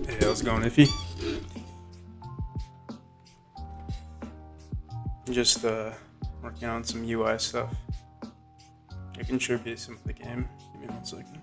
Hey, how's it going, Iffy? Just working on some UI stuff. I can contribute some of the game. Give me 1 second.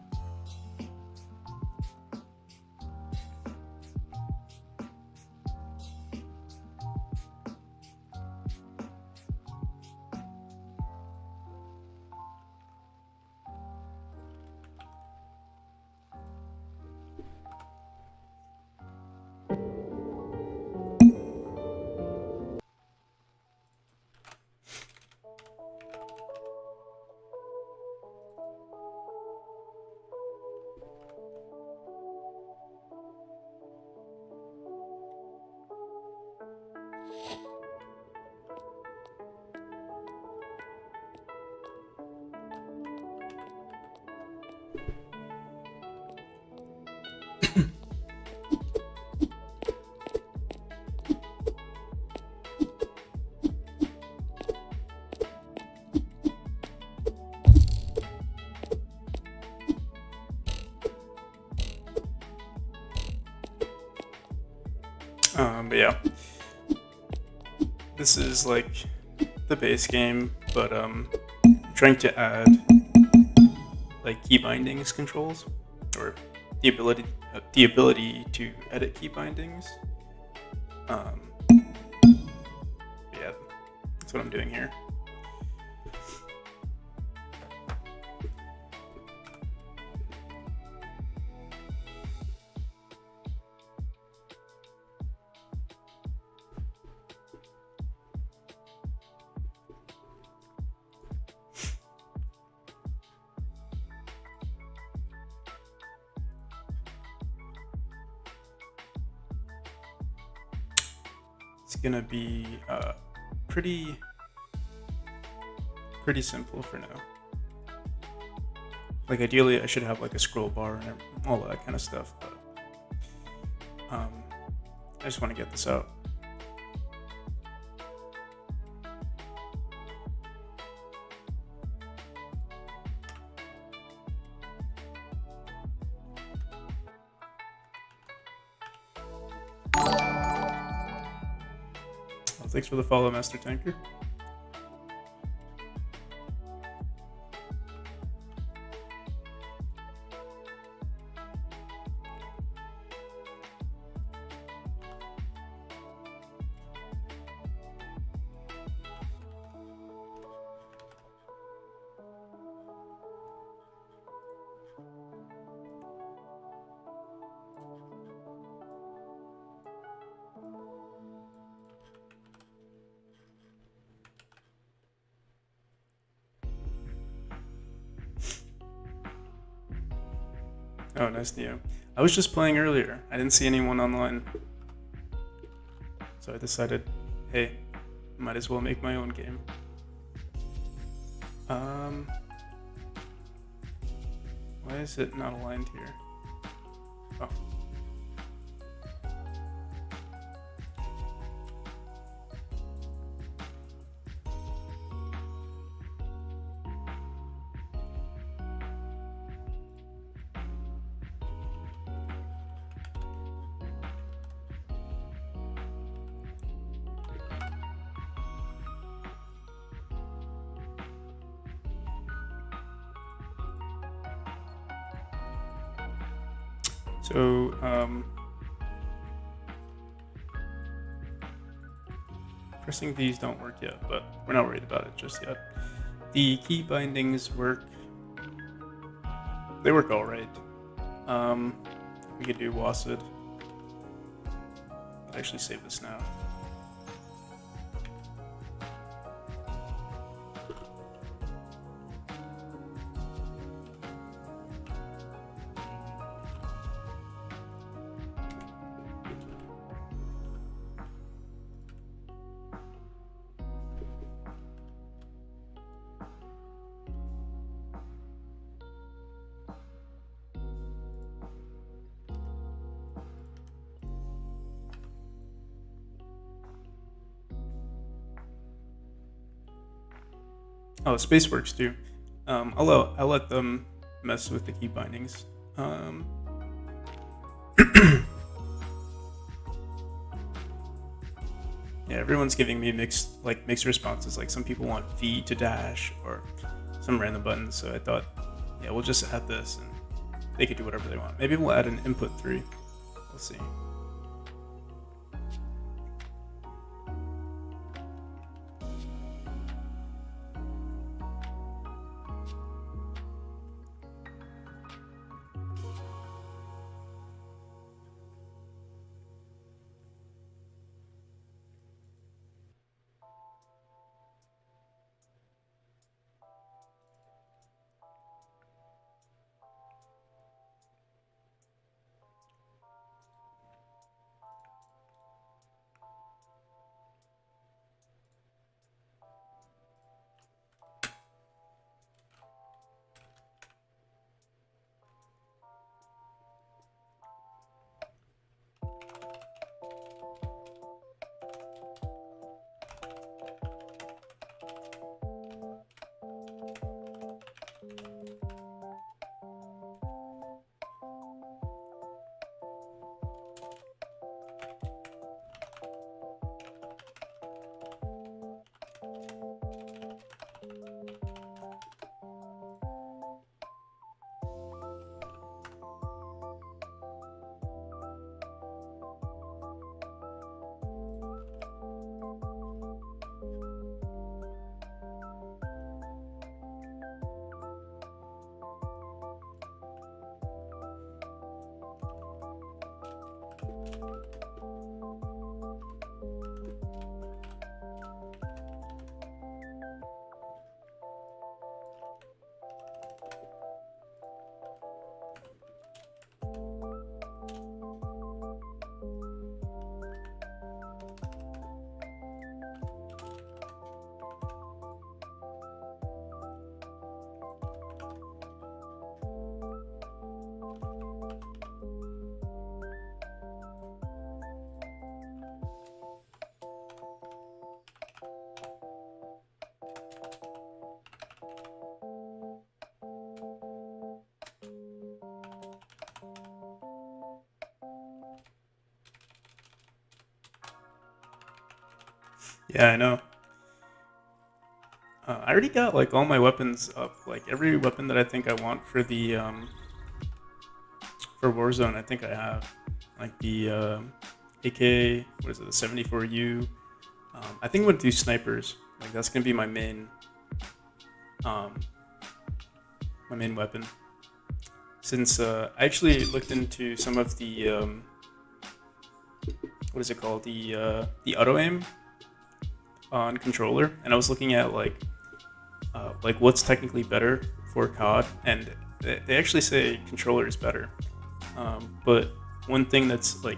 But yeah, this is like the base game, but I'm trying to add like key bindings controls, or the ability to edit key bindings. Yeah, that's what I'm doing here. It's gonna be pretty simple for now. Like ideally, I should have like a scroll bar and all that kind of stuff, but I just want to get this out. Well, thanks for the follow, Master Tanker. Oh, nice, Neo. I was just playing earlier. I didn't see anyone online. So I decided, hey, might as well make my own game. Why is it not aligned here? Oh. So, pressing these don't work yet, but we're not worried about it just yet. The key bindings work. They work all right. We could do WASD. I'll actually save this now. Oh, space works too. I'll let them mess with the key bindings. Yeah, everyone's giving me mixed responses. Like some people want V to dash or some random buttons. So I thought, yeah, we'll just add this and they could do whatever they want. Maybe we'll add an input 3. We'll see. Yeah, I know. I already got like all my weapons up. Like every weapon that I think I want for the for Warzone, I think I have. Like the AK, what is it, the 74U. I think I'm gonna do snipers. Like that's gonna be um, my main weapon. Since I actually looked into some of the what is it called, the auto aim on controller, and I was looking at like what's technically better for COD, and they actually say controller is better. But one thing that's like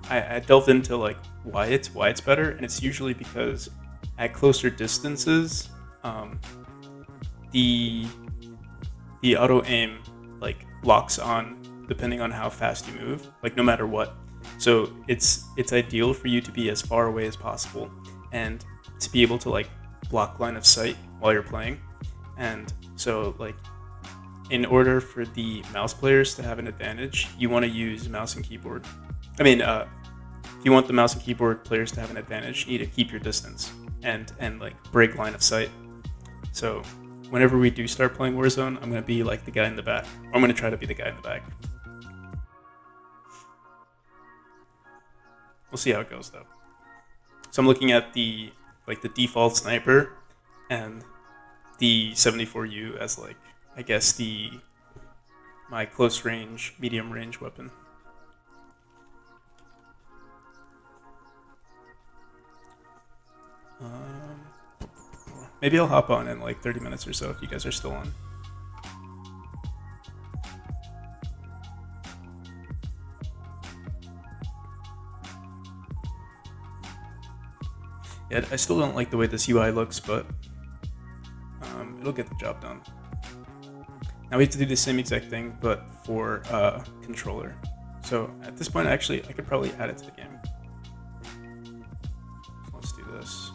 I delved into like why it's better, and it's usually because at closer distances, um, the the auto aim like locks on depending on how fast you move, like no matter what. So it's ideal for you to be as far away as possible and to be able to like block line of sight while you're playing. And so like in order for the mouse players to have an advantage, you want to use mouse and keyboard. I mean, if you want the mouse and keyboard players to have an advantage, you need to keep your distance and like break line of sight. So whenever we do start playing Warzone, I'm gonna be like the guy in the back. Or I'm gonna try to be the guy in the back. We'll see how it goes though. So I'm looking at the default sniper and the 74U as like I guess the my close range, medium range weapon. Um, Maybe I'll hop on in like 30 minutes or so if you guys are still on. Yeah, I still don't like the way this UI looks, but it'll get the job done. Now we have to do the same exact thing, but for controller. So at this point, actually, I could probably add it to the game. So let's do this.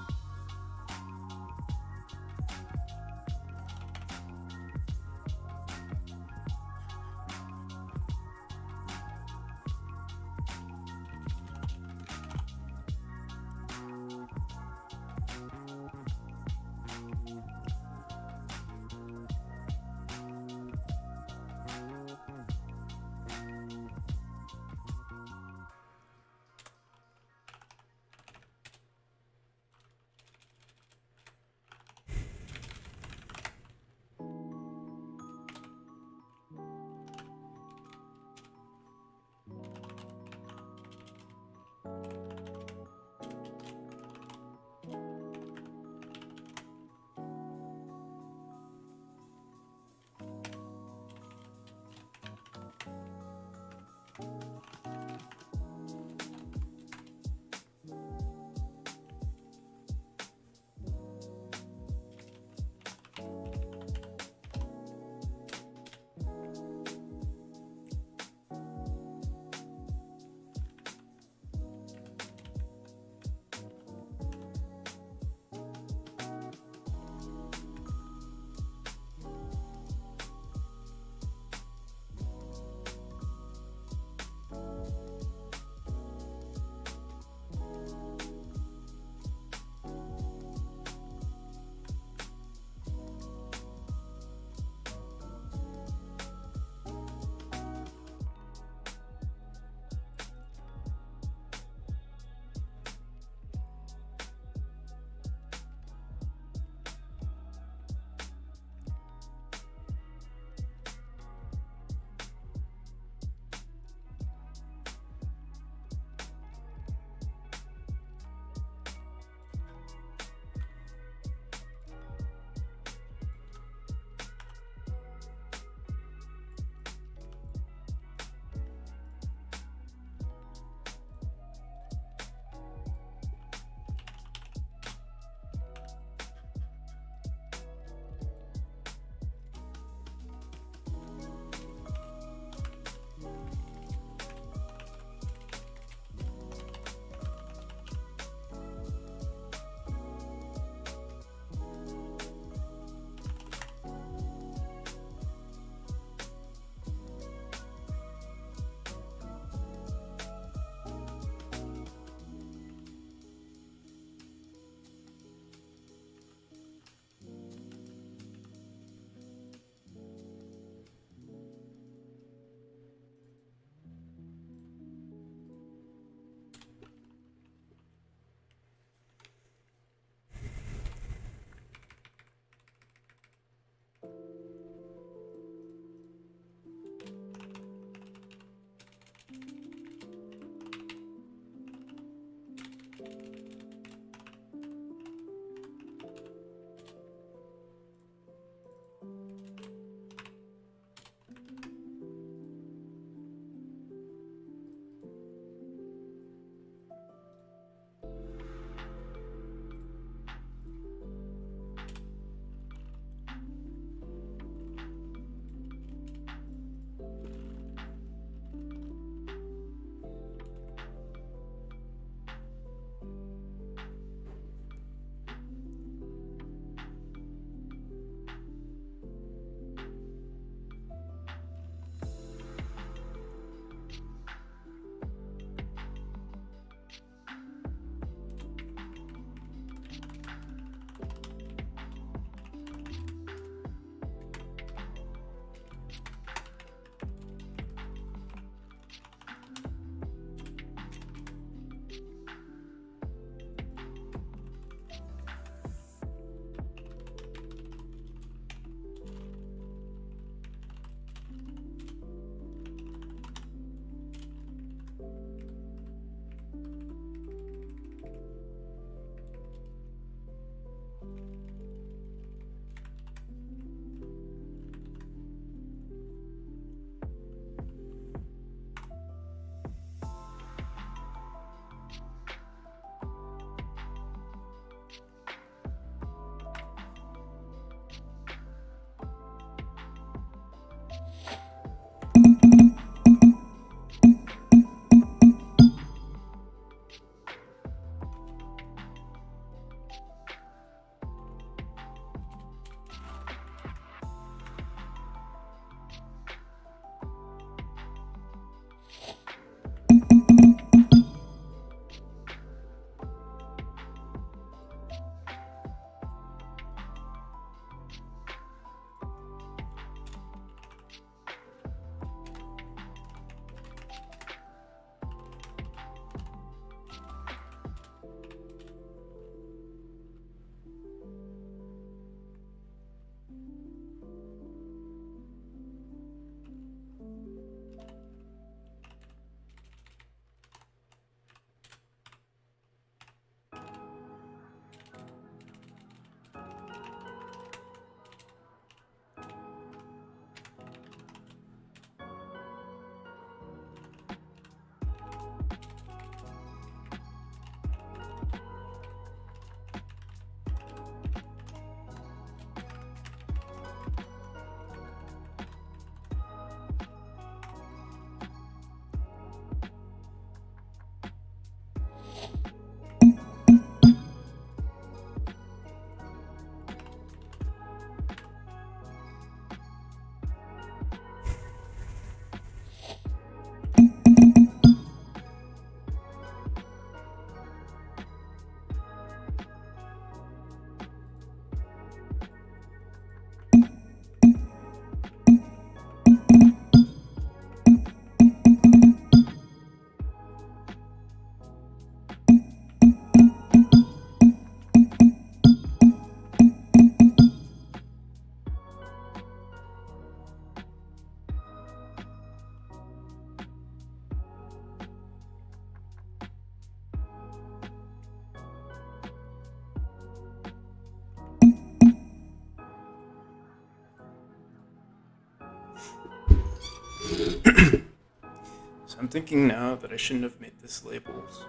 So I'm thinking now that I shouldn't have made this labels.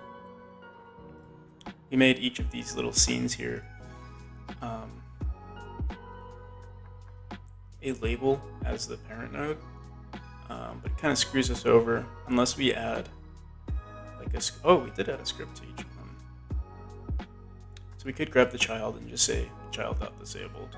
We made each of these little scenes here a label as the parent node, but it kind of screws us over unless we add like a. Oh, we did add a script to each of them. So we could grab the child and just say child.disabled.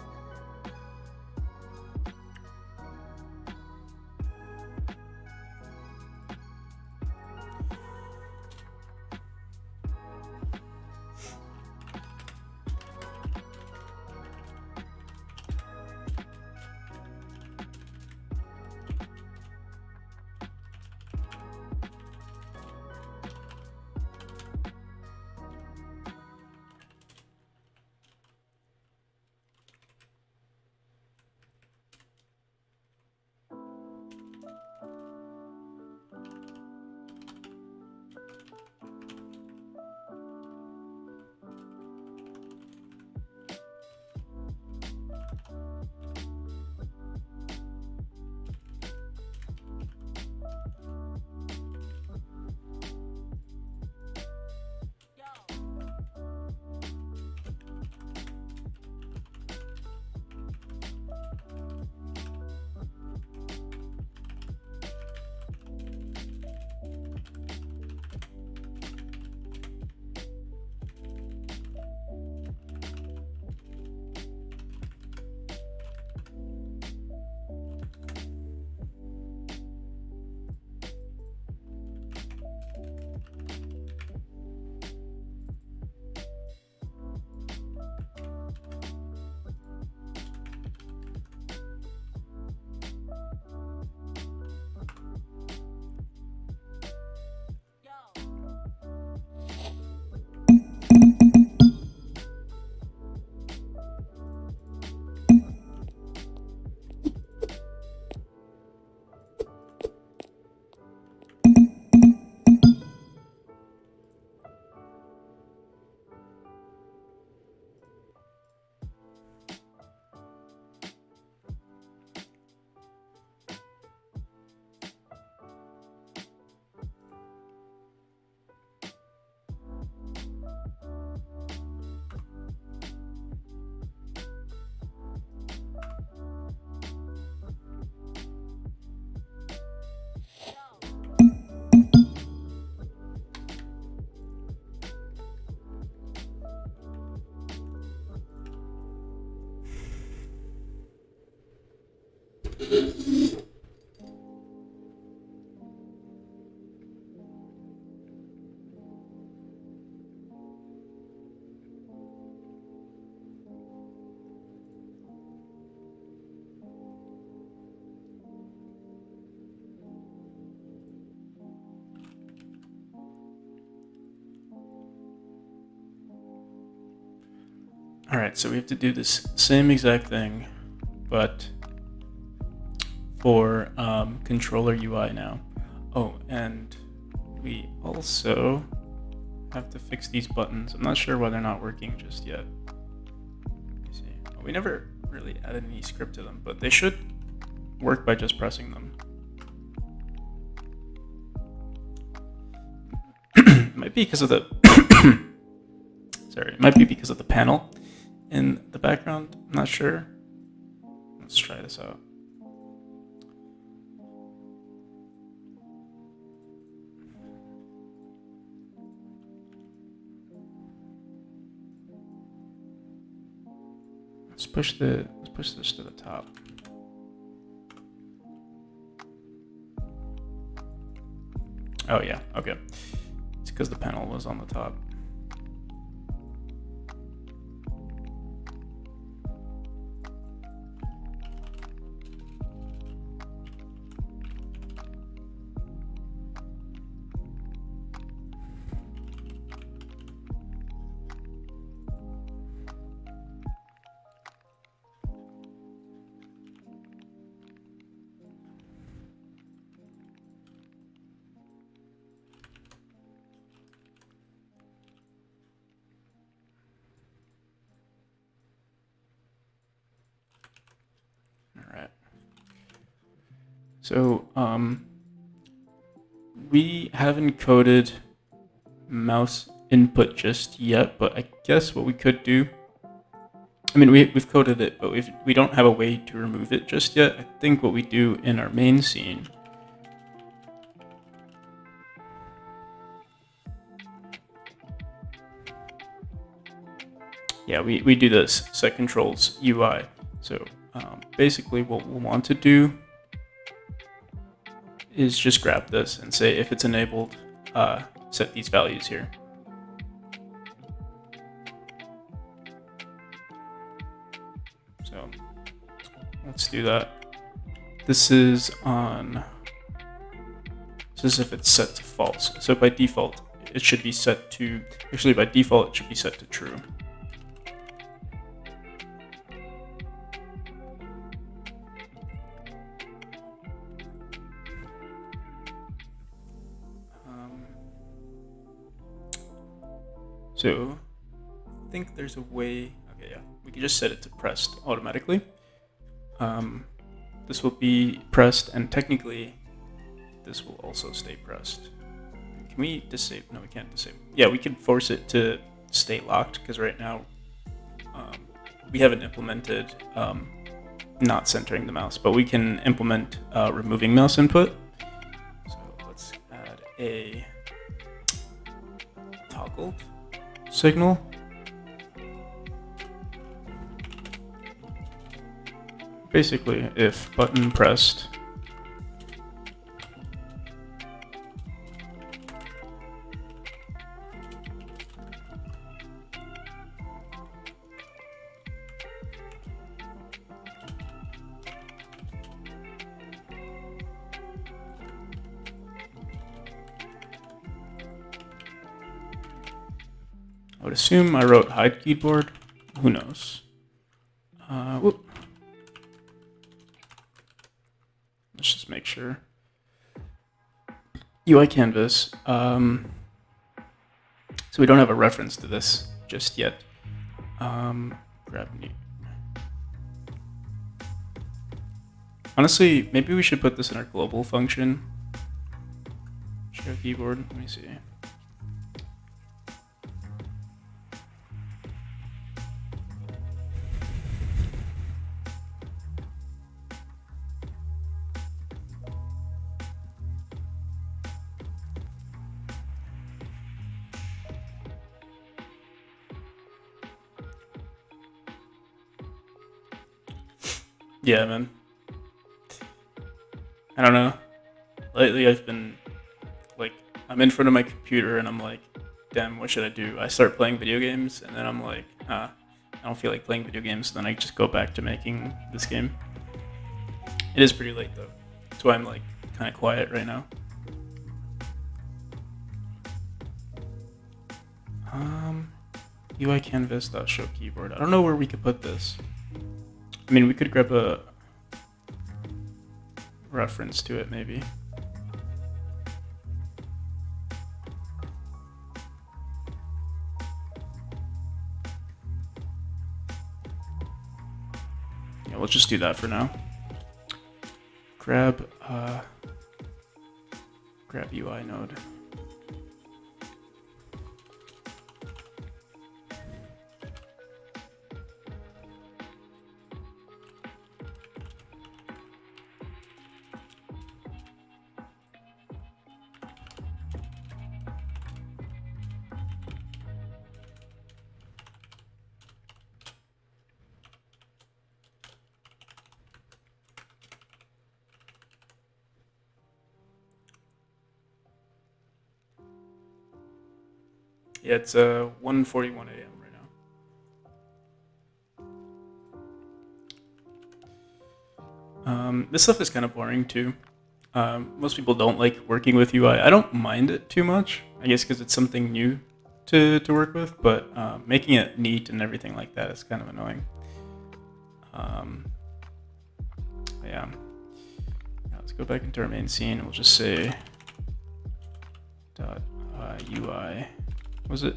All right, so we have to do this same exact thing, but for controller UI now. Oh, and we also have to fix these buttons. I'm not sure why they're not working just yet. Let me see. Well, we never really added any script to them, but they should work by just pressing them. It might be because of the sorry, it might be because of the panel in the background. I'm not sure. Let's try this out. Let's push this to the top. Oh yeah, okay. It's because the panel was on the top. So we haven't coded mouse input just yet, but I guess what we could do, I mean, we've coded it, but we don't have a way to remove it just yet. I think what we do in our main scene, yeah, we do this set controls UI. So basically what we'll want to do is just grab this and say if it's enabled, set these values here. So let's do that. This is if it's set to false. So by default, it should be set to, actually by default, it should be set to true. So I think there's a way, okay, yeah, we can just set it to pressed automatically. This will be pressed, and technically this will also stay pressed. Can we disable? No, we can't disable. Yeah, we can force it to stay locked, because right now we haven't implemented not centering the mouse, but we can implement removing mouse input. So let's add a toggle signal. Basically, if button pressed, I would assume I wrote hide keyboard. Who knows? Whoop. Let's just make sure. UI canvas. So we don't have a reference to this just yet. Grab new. Honestly, maybe we should put this in our global function. Show keyboard. Let me see. Yeah, man. I don't know. Lately, I've been like, I'm in front of my computer and I'm like, damn, what should I do? I start playing video games and then I'm like, I don't feel like playing video games. Then I just go back to making this game. It is pretty late though. That's why I'm like kind of quiet right now. UI canvas.show keyboard. I don't know where we could put this. I mean, we could grab a reference to it, maybe. Yeah, we'll just do that for now. Grab UI node. Yeah, it's 1:41 a.m. right now. This stuff is kind of boring too. Most people don't like working with UI. I don't mind it too much, I guess because it's something new to work with, but making it neat and everything like that is kind of annoying. Yeah. Now let's go back into our main scene. We'll just say .ui. Was it?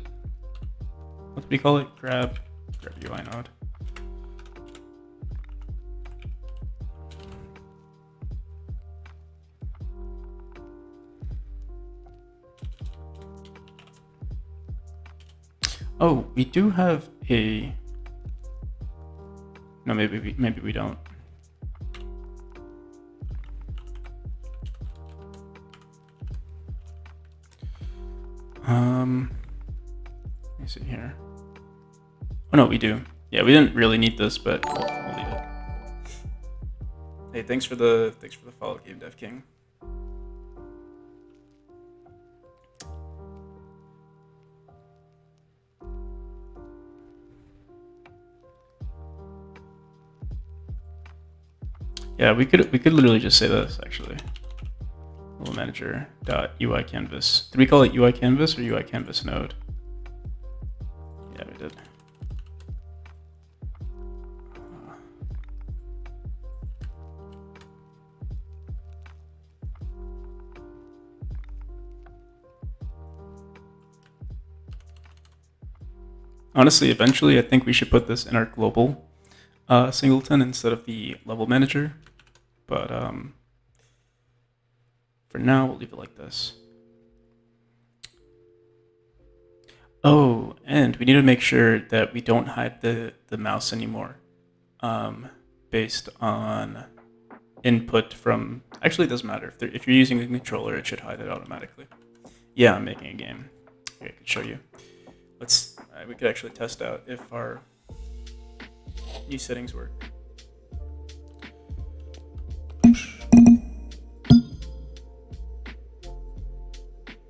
What did we call it? Grab UI node. Oh, we do have a. No, maybe we don't. Let me see here. Oh no, we do. Yeah, we didn't really need this, but we'll leave it. Hey, thanks for the follow, Game Dev King. Yeah, we could literally just say this actually. Level manager dot UI canvas. Did we call it UI canvas or UI canvas node? Yeah, we did. Honestly, eventually, I think we should put this in our global singleton instead of the level manager. But for now, we'll leave it like this. Oh, and we need to make sure that we don't hide the mouse anymore based on input from... Actually, it doesn't matter. If you're using a controller, it should hide it automatically. Yeah, I'm making a game. Okay, I could show you. We could actually test out if our new settings work.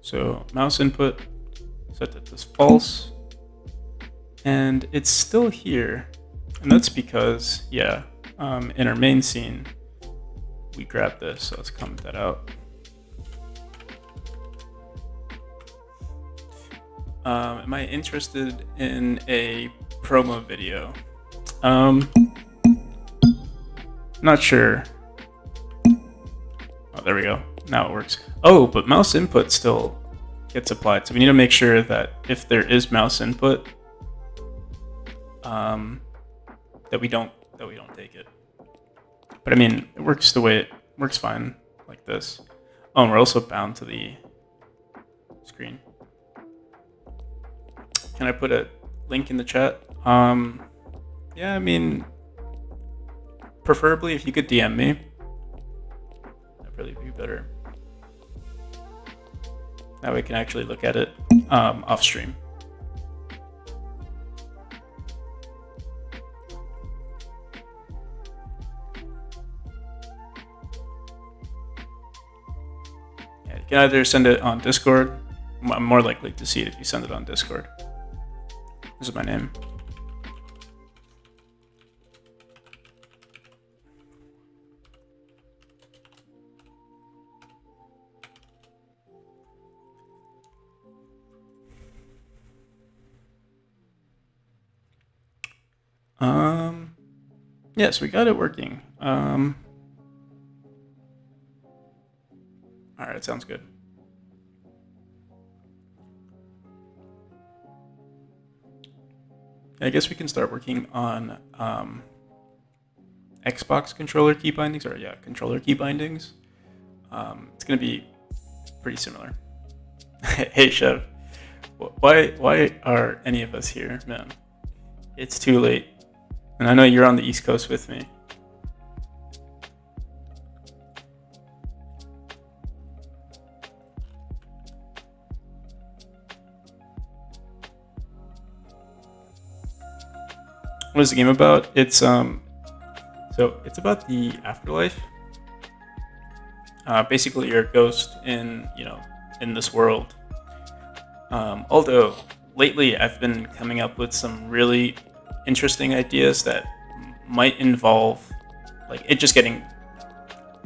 So mouse input, set that as false, and it's still here, and that's because, yeah, in our main scene, we grabbed this, so let's comment that out. Am I interested in a promo video? Not sure. Oh, there we go. Now it works. Oh, but mouse input still gets applied. So we need to make sure that if there is mouse input, that we don't take it. But I mean, it works the way it works fine, like this. Oh, and we're also bound to the screen. Can I put a link in the chat? Yeah, I mean, preferably if you could DM me, that'd really be better. That way we can actually look at it off stream. Yeah, you can either send it on Discord. I'm more likely to see it if you send it on Discord. This is my name. Yes, we got it working. All right, sounds good. I guess we can start working on Xbox controller key bindings, or yeah, controller key bindings. It's gonna be pretty similar. Hey, Chev, why are any of us here, man? It's too late, and I know you're on the East Coast with me. What is the game about? It's so it's about the afterlife. Basically, you're a ghost in this world. Although lately I've been coming up with some really interesting ideas that might involve like it just getting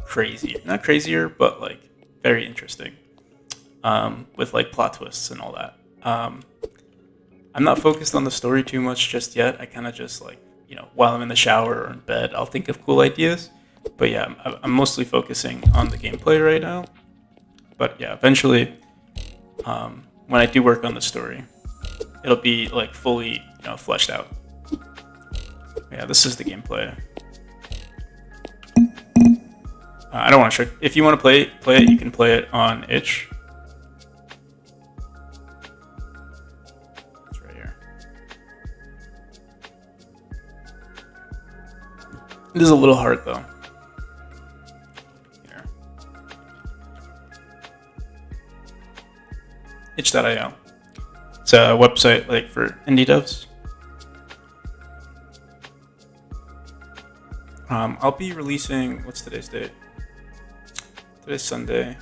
crazy. Not crazier, but like very interesting. With like plot twists and all that. I'm not focused on the story too much just yet. I kind of just like, while I'm in the shower or in bed, I'll think of cool ideas. But yeah, I'm mostly focusing on the gameplay right now. But yeah, eventually, when I do work on the story, it'll be like fully, fleshed out. Yeah, this is the gameplay. I don't want to show. If you want to play it, you can play it on itch. It's right here. It is a little hard though. Here. itch.io. It's a website like for indie devs. I'll be releasing, what's today's date? Today's Sunday.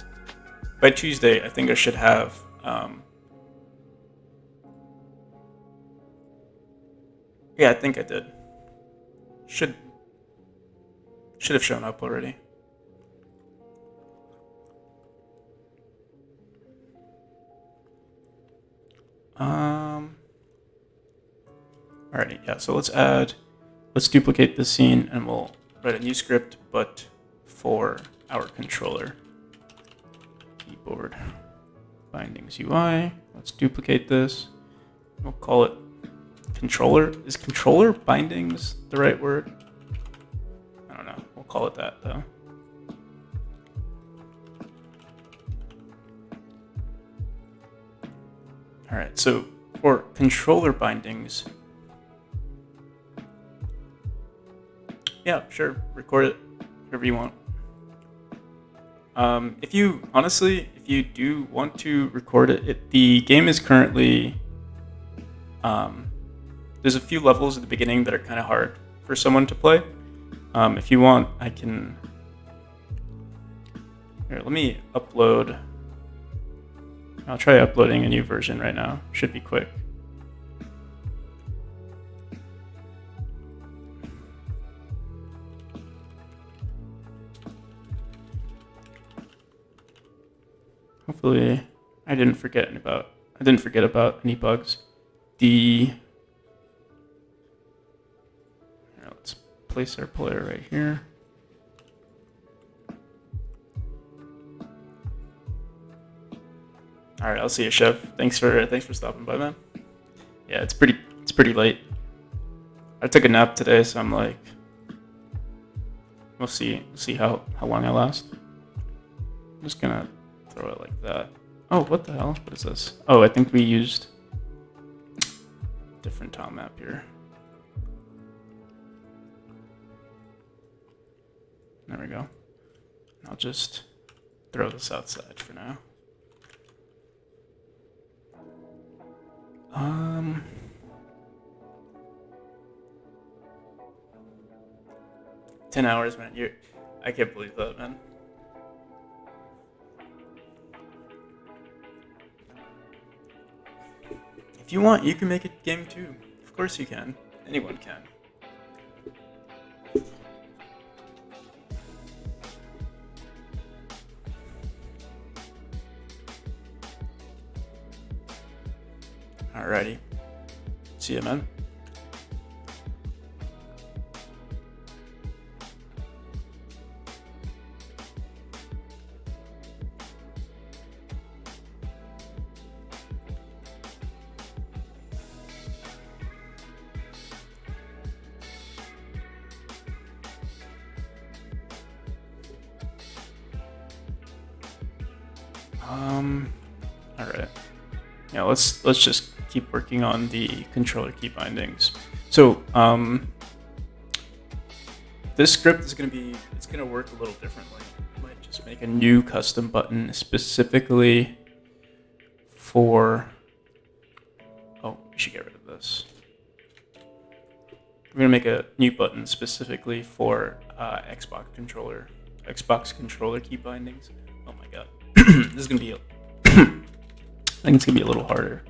By Tuesday, I think I should have yeah, I think I did. Should have shown up already. Alrighty, yeah, so let's duplicate this scene and we'll write a new script, but for our controller. Keyboard bindings UI. Let's duplicate this. We'll call it controller. Is controller bindings the right word? I don't know. We'll call it that though. All right, so for controller bindings, yeah, sure, record it wherever you want. If you do want to record it, the game is currently, there's a few levels at the beginning that are kind of hard for someone to play. If you want, I can, here, let me upload. I'll try uploading a new version right now. Should be quick. Hopefully, I didn't forget about any bugs. Here, let's place our player right here. All right, I'll see you, Chef. Thanks for stopping by, man. Yeah, it's pretty late. I took a nap today, so I'm like, we'll see how long I last. I'm just gonna throw it like that. Oh, what the hell? What is this? Oh, I think we used a different tile map here. There we go. I'll just throw this outside for now. 10 hours, man. I can't believe that, man. If you want, you can make a game too. Of course you can. Anyone can. Alrighty. See ya, man. All right. Yeah, let's just keep working on the controller key bindings. So this script is gonna work a little differently. I might just make a new custom button specifically for. Oh, we should get rid of this. We're gonna make a new button specifically for Xbox controller key bindings. Oh my god, this is gonna be. I think it's gonna be a little harder.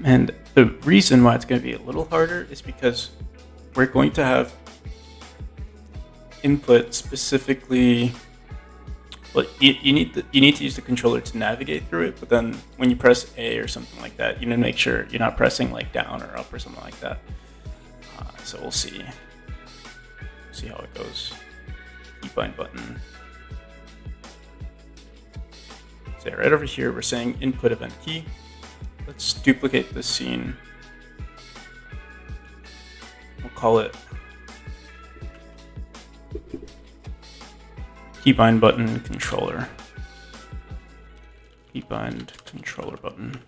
And the reason why it's going to be a little harder is because we're going to have input specifically. Well, you need to use the controller to navigate through it, but then when you press A or something like that, you need to make sure you're not pressing like down or up or something like that. So we'll see how it goes. Keybind button. So right over here, we're saying input event key. Let's duplicate this scene. We'll call it keybind button controller. Keybind controller button.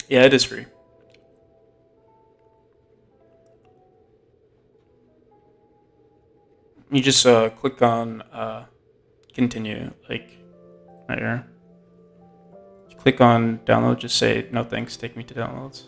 Yeah, it is free. You just click on continue, like right here. You click on download, just say no thanks, take me to downloads.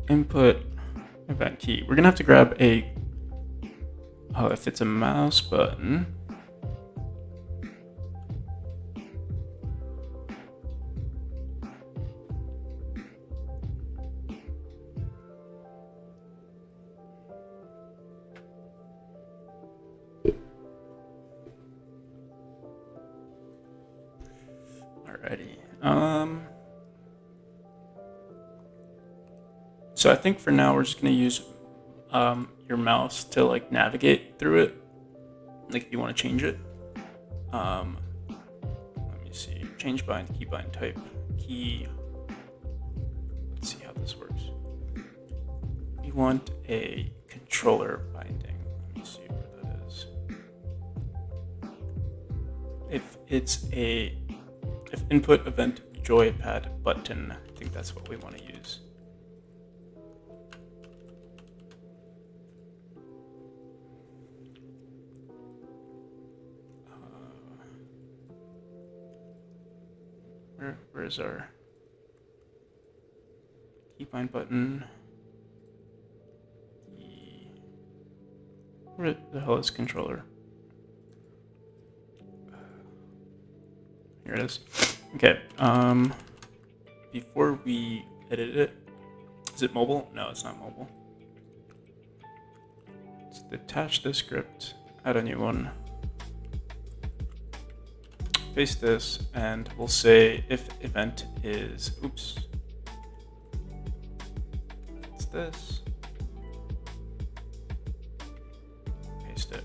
Input event key. We're gonna have to grab a, if it's a mouse button. Alrighty. So I think for now we're just gonna use your mouse to like navigate through it. Like if you want to change it. Let me see. Change bind, key bind type, key. Let's see how this works. We want a controller binding. Let me see where that is. If input event joypad button, I think that's what we want to use. Where's our keybind button? Where the hell is controller? Here it is. Okay. Before we edit it, is it mobile? No, it's not mobile. Let's detach this script, add a new one. Paste this, and we'll say if event is, oops, it's this. Paste it.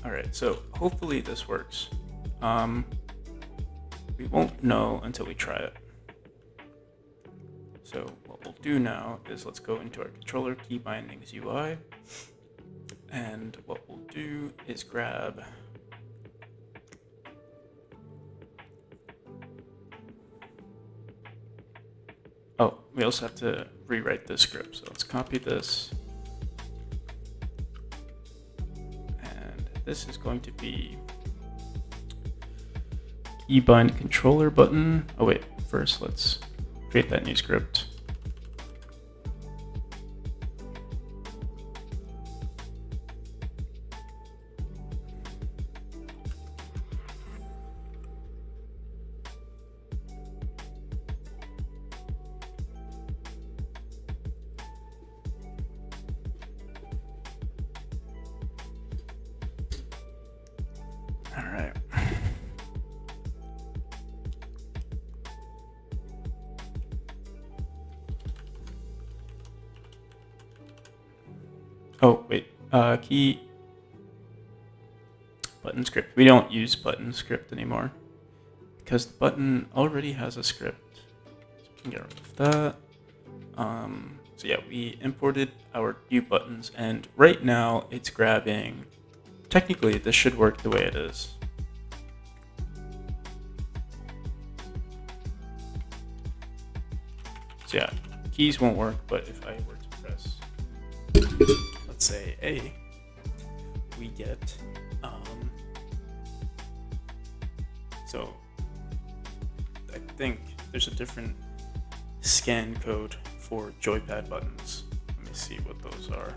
All right, so hopefully this works. We won't know until we try it. So what we'll do now is let's go into our controller key bindings UI, and what we'll do is grab we also have to rewrite this script. So let's copy this. And this is going to be keybind controller button. Oh wait, first let's create that new script. All right. Oh, wait. Key button script. We don't use button script anymore because the button already has a script. So we can get rid of that. So yeah, we imported our new buttons, and right now it's grabbing. Technically, this should work the way it is. So yeah, keys won't work, but if I were to press, let's say A, we get, so I think there's a different scan code for joypad buttons. Let me see what those are.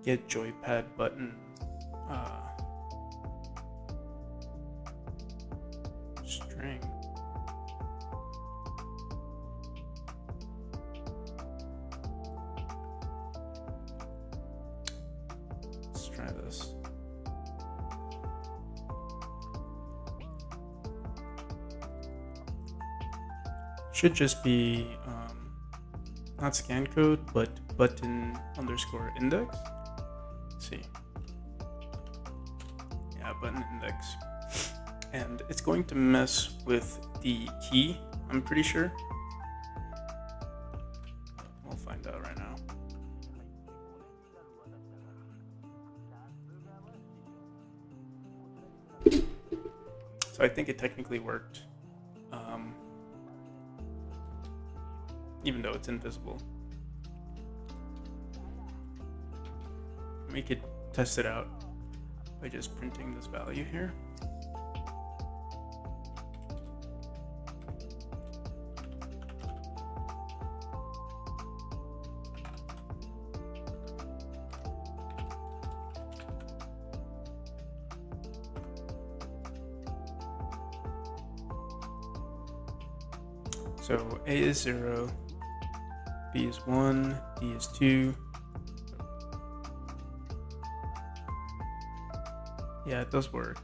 get joypad button string. Let's try this. Should just be not scan code, but button underscore index. Let's see. Yeah, button index. And it's going to mess with the key, I'm pretty sure. We'll find out right now. So I think it technically worked. Even though it's invisible. We could test it out by just printing this value here. So A is 0, B is 1, D is 2. Yeah, it does work.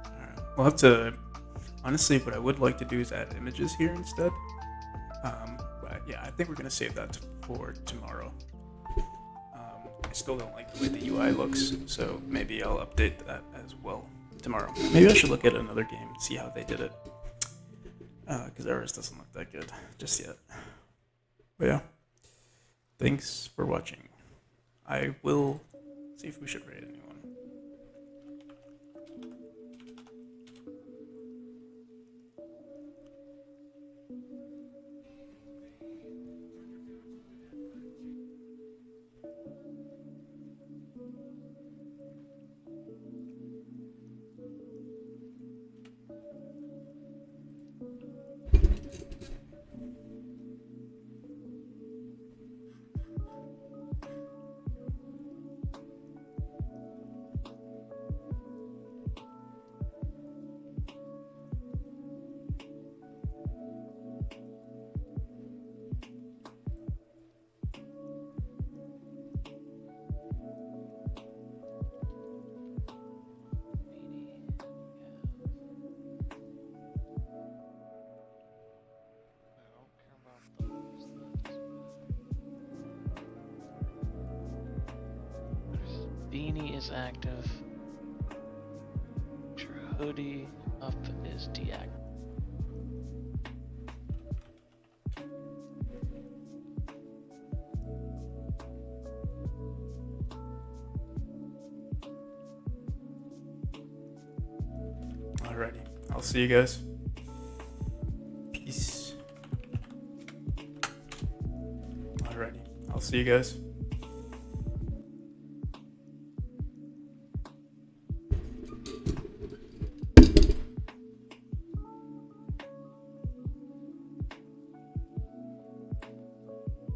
Alright, we'll have to, honestly, what I would like to do is add images here instead. But yeah, I think we're gonna save that for tomorrow. I still don't like the way the UI looks, so maybe I'll update that as well tomorrow. Maybe I should look at another game and see how they did it. Because ours doesn't look that good just yet. But yeah, thanks for watching. I will see if we should rate anyone. Beanie is active. Hoodie up is deactivated. Alrighty, I'll see you guys. Peace. Alrighty, I'll see you guys.